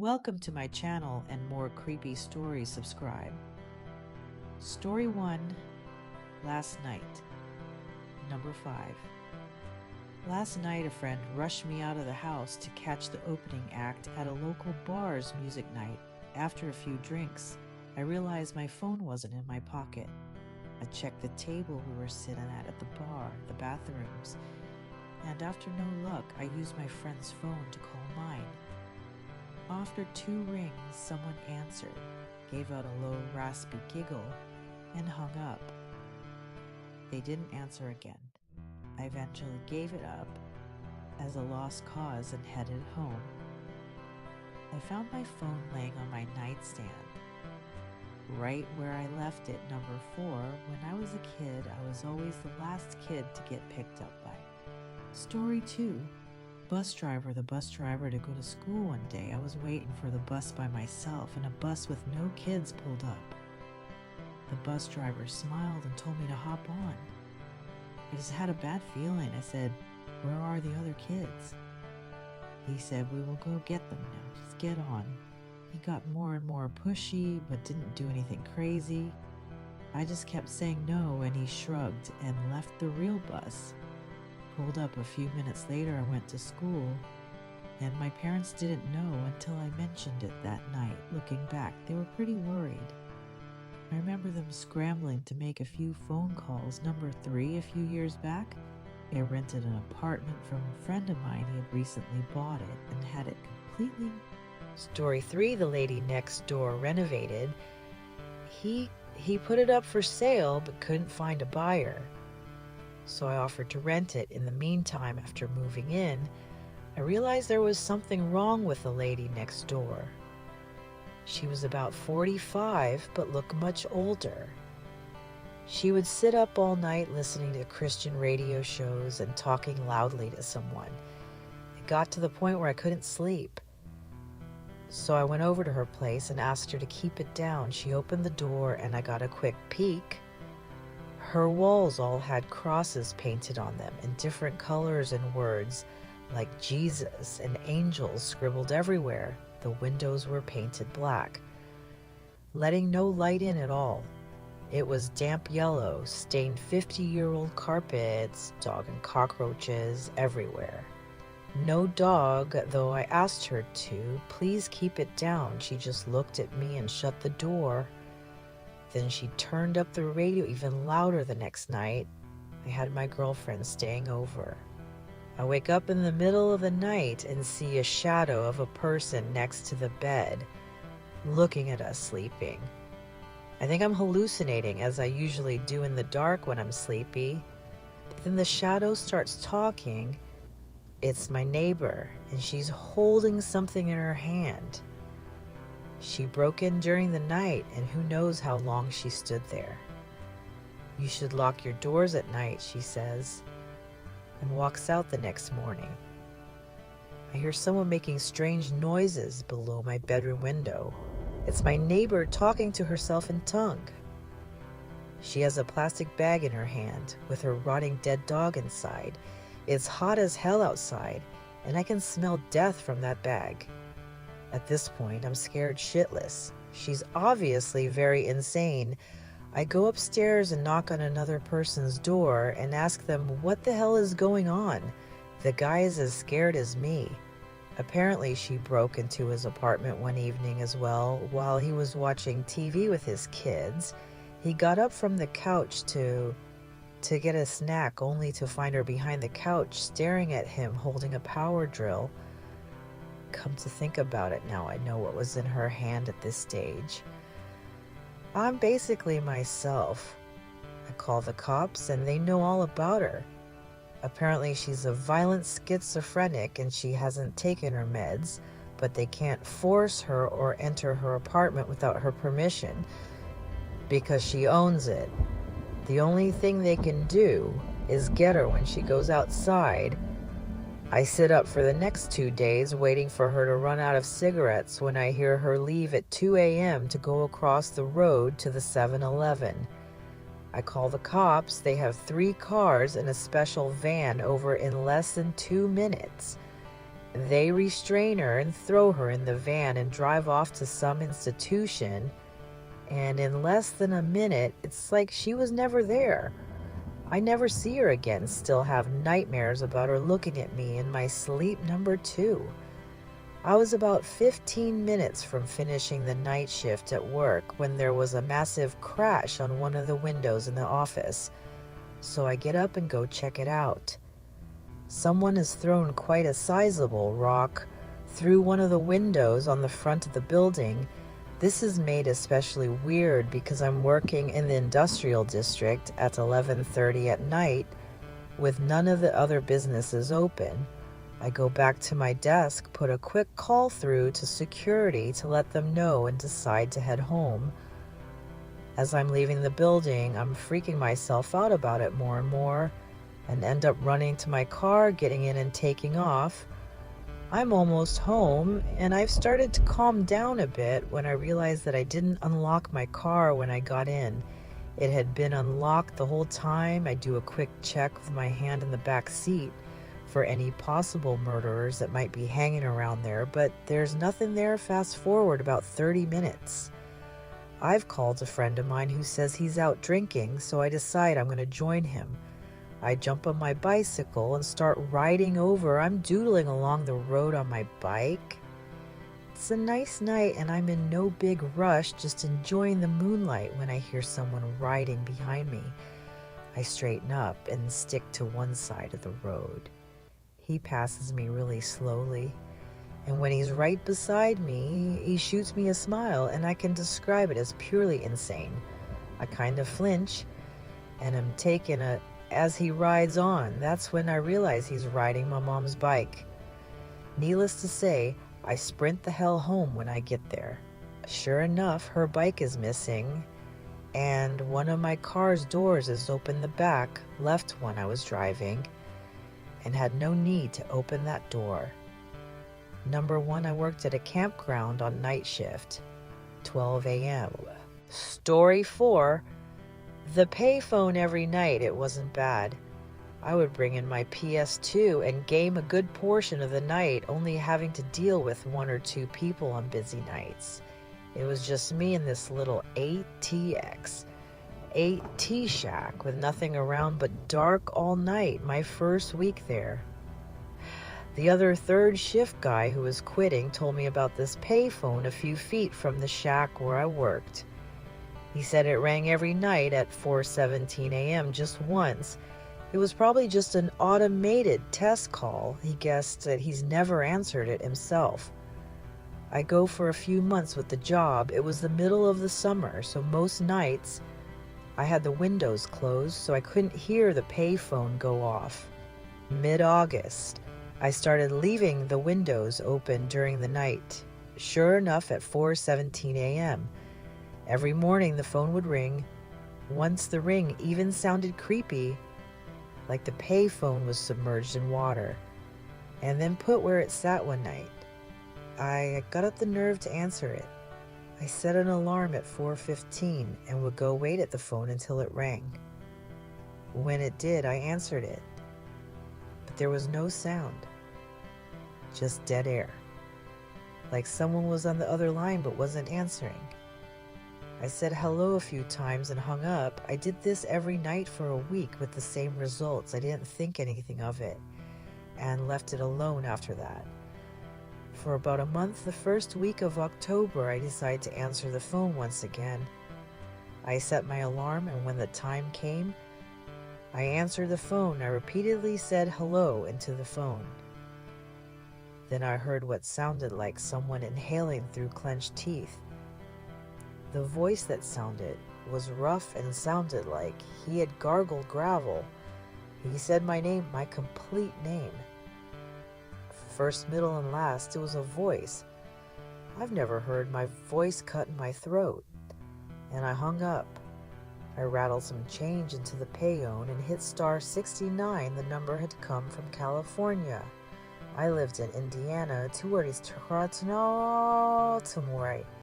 Welcome to my channel and more creepy stories. Subscribe. Story 1, Last Night. Number 5. Last night a friend rushed me out of the house to catch the opening act at a local bar's music night. After a few drinks, I realized my phone wasn't in my pocket. I checked the table we were sitting at the bar, the bathrooms, and after no luck, I used my friend's phone to call mine. After 2 rings, someone answered, gave out a low, raspy giggle, and hung up. They didn't answer again. I eventually gave it up as a lost cause and headed home. I found my phone laying on my nightstand, right where I left it. Number 4, when I was a kid, I was always the last kid to get picked up by. Story 2. The bus driver to go to school one day. I was waiting for the bus by myself, and a bus with no kids pulled up. The bus driver smiled and told me to hop on. I just had a bad feeling. I said, "Where are the other kids?" He said, "We will go get them now. Just get on." He got more and more pushy, but didn't do anything crazy. I just kept saying no, and he shrugged and left the real bus. Pulled up a few minutes later. I went to school, and my parents didn't know until I mentioned it that night. Looking back, they were pretty worried. I remember them scrambling to make a few phone calls. Number 3, a few years back, I rented an apartment from a friend of mine. He had recently bought it and had it completely. Story 3, the lady next door renovated. He put it up for sale but couldn't find a buyer. So I offered to rent it. In the meantime, after moving in, I realized there was something wrong with the lady next door. She was about 45, but looked much older. She would sit up all night listening to Christian radio shows and talking loudly to someone. It got to the point where I couldn't sleep. So I went over to her place and asked her to keep it down. She opened the door and I got a quick peek. Her walls all had crosses painted on them in different colors and words like Jesus and angels scribbled everywhere. The windows were painted black, letting no light in at all. It was damp yellow, stained 50-year-old carpets, dog and cockroaches everywhere. No dog, though I asked her to please keep it down. She just looked at me and shut the door. Then she turned up the radio even louder the next night. I had my girlfriend staying over. I wake up in the middle of the night and see a shadow of a person next to the bed, looking at us sleeping. I think I'm hallucinating, as I usually do in the dark when I'm sleepy. But then the shadow starts talking. It's my neighbor, and she's holding something in her hand. She broke in during the night, and who knows how long she stood there. "You should lock your doors at night," she says, and walks out the next morning. I hear someone making strange noises below my bedroom window. It's my neighbor talking to herself in tongue. She has a plastic bag in her hand with her rotting dead dog inside. It's hot as hell outside, and I can smell death from that bag. At this point, I'm scared shitless. She's obviously very insane. I go upstairs and knock on another person's door and ask them what the hell is going on. The guy is as scared as me. Apparently, she broke into his apartment one evening as well while he was watching TV with his kids. He got up from the couch to get a snack, only to find her behind the couch staring at him holding a power drill. Come to think about it now, I know what was in her hand at this stage. I'm basically myself. I call the cops and they know all about her. Apparently she's a violent schizophrenic and she hasn't taken her meds, but they can't force her or enter her apartment without her permission because she owns it. The only thing they can do is get her when she goes outside. I sit up for the next 2 days waiting for her to run out of cigarettes when I hear her leave at 2 a.m. to go across the road to the 7-Eleven. I call the cops. They have 3 cars and a special van over in less than 2 minutes. They restrain her and throw her in the van and drive off to some institution. And in less than a minute, it's like she was never there. I never see her again, still have nightmares about her looking at me in my sleep number 2. I was about 15 minutes from finishing the night shift at work when there was a massive crash on one of the windows in the office. So I get up and go check it out. Someone has thrown quite a sizable rock through one of the windows on the front of the building. This is made especially weird because I'm working in the industrial district at 11:30 at night with none of the other businesses open. I go back to my desk, put a quick call through to security to let them know, and decide to head home. As I'm leaving the building, I'm freaking myself out about it more and more and end up running to my car, getting in and taking off. I'm almost home, and I've started to calm down a bit when I realized that I didn't unlock my car when I got in. It had been unlocked the whole time. I do a quick check with my hand in the back seat for any possible murderers that might be hanging around there, but there's nothing there. Fast forward about 30 minutes. I've called a friend of mine who says he's out drinking, so I decide I'm going to join him. I jump on my bicycle and start riding over. I'm doodling along the road on my bike. It's a nice night and I'm in no big rush, just enjoying the moonlight when I hear someone riding behind me. I straighten up and stick to one side of the road. He passes me really slowly, and when he's right beside me, he shoots me a smile, and I can describe it as purely insane. I kind of flinch, and am taken as he rides on. That's when I realize he's riding my mom's bike. Needless to say, I sprint the hell home when I get there. Sure enough, her bike is missing, and one of my car's doors is open the back, left one I was driving, and had no need to open that door. Number 1, I worked at a campground on night shift, 12 a.m. Story 4, the payphone every night. It wasn't bad. I would bring in my PS2 and game a good portion of the night, only having to deal with 1 or 2 people on busy nights. It was just me in this little ATX. AT shack with nothing around but dark all night, my first week there. The other third shift guy who was quitting told me about this payphone a few feet from the shack where I worked. He said it rang every night at 4:17 a.m. just once. It was probably just an automated test call. He guessed that he's never answered it himself. I go for a few months with the job. It was the middle of the summer, so most nights I had the windows closed so I couldn't hear the payphone go off. Mid-August, I started leaving the windows open during the night. Sure enough, at 4:17 a.m., every morning the phone would ring. Once the ring even sounded creepy, like the payphone was submerged in water, and then put where it sat one night. I got up the nerve to answer it. I set an alarm at 4:15 and would go wait at the phone until it rang. When it did, I answered it, but there was no sound, just dead air, like someone was on the other line but wasn't answering. I said hello a few times and hung up. I did this every night for a week with the same results. I didn't think anything of it and left it alone after that. For about a month, the first week of October, I decided to answer the phone once again. I set my alarm, and when the time came, I answered the phone. I repeatedly said hello into the phone. Then I heard what sounded like someone inhaling through clenched teeth. The voice that sounded was rough and sounded like he had gargled gravel. He said my name, my complete name. First, middle, and last, it was a voice. I've never heard my voice cut in my throat. And I hung up. I rattled some change into the payon and hit star 69. The number had come from California. I lived in Indiana. 2 words.